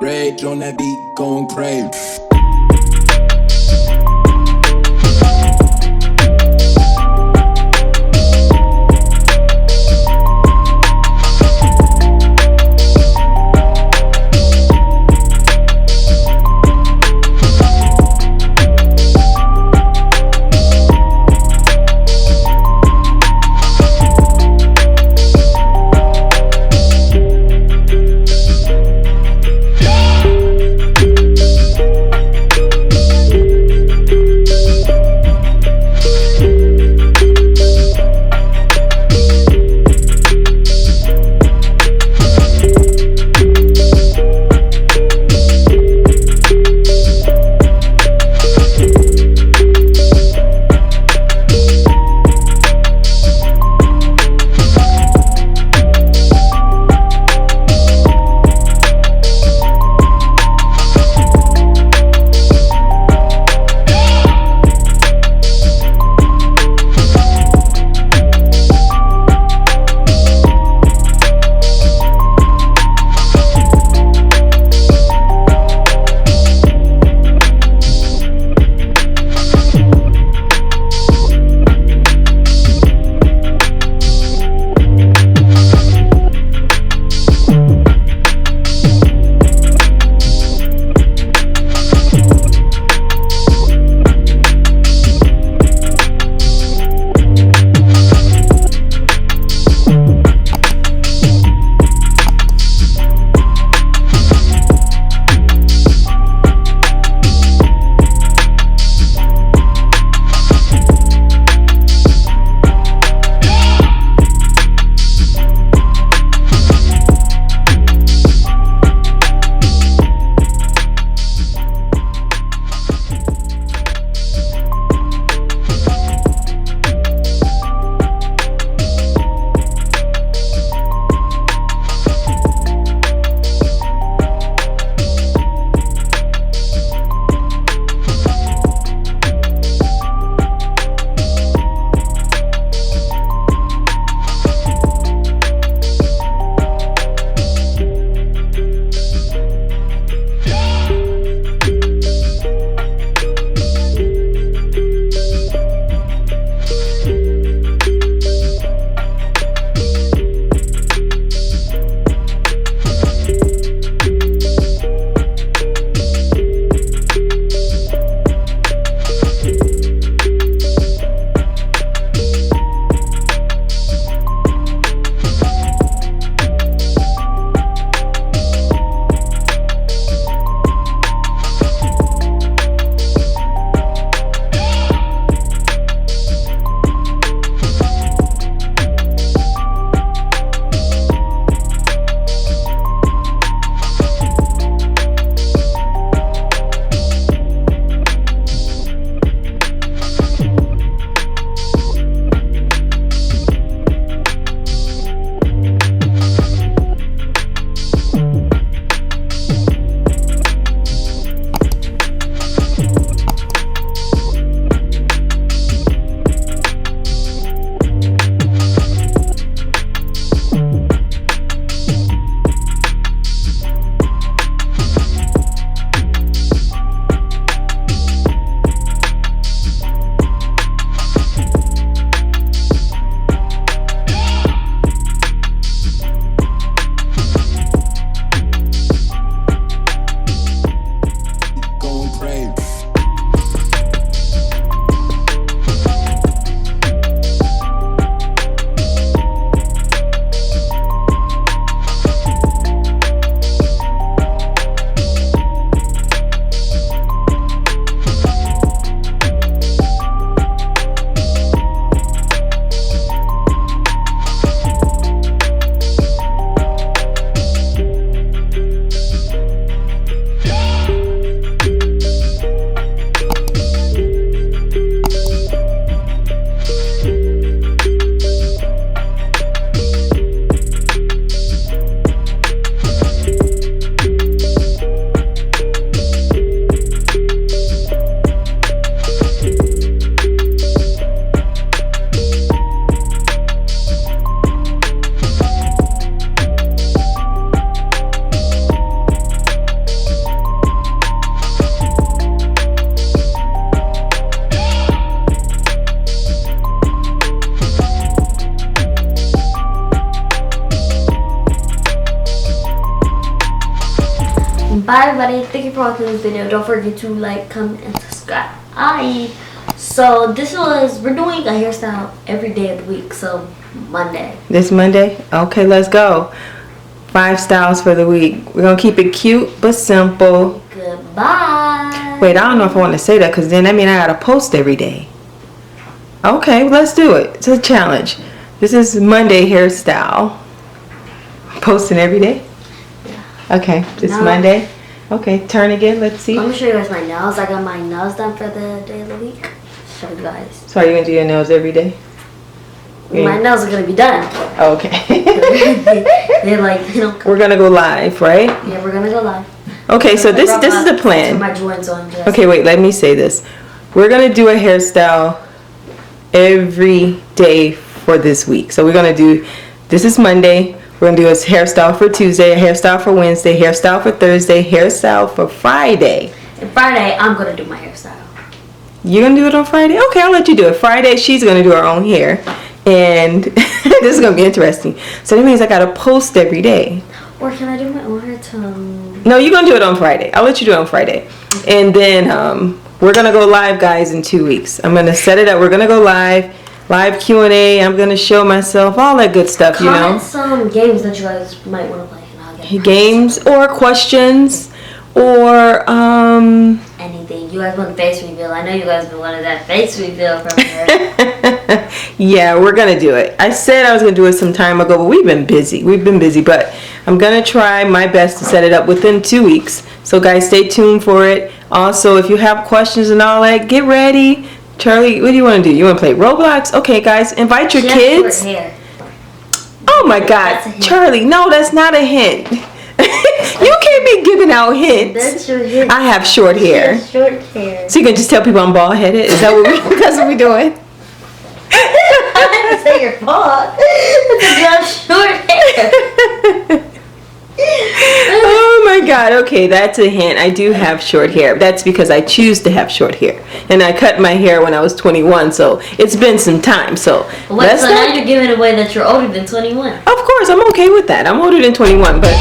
Rage on that beat, going crazy. Hi everybody, thank you for watching this video. Don't forget to like, comment, and subscribe. So we're doing a hairstyle every day of the week, so Monday. This Monday? Okay, let's go. 5 styles for the week. We're gonna keep it cute but simple. Goodbye. Wait, I don't know if I want to say that because then that means I gotta post every day. Okay, let's do it. It's a challenge. This is Monday hairstyle. Posting every day? Yeah. Okay, this Monday. Okay, turn again. Let's see. I'm gonna show you guys my nails. I got my nails done for the day of the week. Show you guys. So are you gonna do your nails every day? My nails are gonna be done. Okay. they don't come. We're gonna go live, right? Yeah, we're gonna go live. Okay, so this is the plan. My joints on. Okay, wait, let me say this. We're gonna do a hairstyle every day for this week. So we're gonna do, this is Monday. We're gonna do a hairstyle for Tuesday, a hairstyle for Wednesday, hairstyle for Thursday, hairstyle for Friday. And Friday, I'm gonna do my hairstyle. You're gonna do it on Friday? Okay, I'll let you do it. Friday, she's gonna do her own hair. And this is gonna be interesting. So that means I gotta post every day. Or can I do my own hair too? No, you're gonna do it on Friday. I'll let you do it on Friday. And then we're gonna go live, guys, in 2 weeks. I'm gonna set it up. We're gonna go live Q&A. I'm gonna show myself, all that good stuff, you know. Comment some games that you guys might want to play, and I'll get games or questions or anything. You guys want a face reveal? I know you guys been wanting that face reveal from her. Yeah, we're gonna do it. I said I was gonna do it some time ago, but we've been busy. But I'm gonna try my best to set it up within 2 weeks. So guys, stay tuned for it. Also, if you have questions and all that, get ready. Charlie, what do you want to do? You want to play Roblox? Okay, guys, invite your kids. Short hair. Oh my God, Charlie, no, that's not a hint. You can't be giving out hints. That's your hair. I have short hair. Short hair. So you can just tell people I'm bald headed? Is that what that's what we doing? I didn't say your fault. You have short hair. Oh my God, okay, that's a hint. I do have short hair. That's because I choose to have short hair. And I cut my hair when I was 21, so it's been some time. So Wait, so now you're giving away that you're older than 21. Of course, I'm okay with that. I'm older than 21, but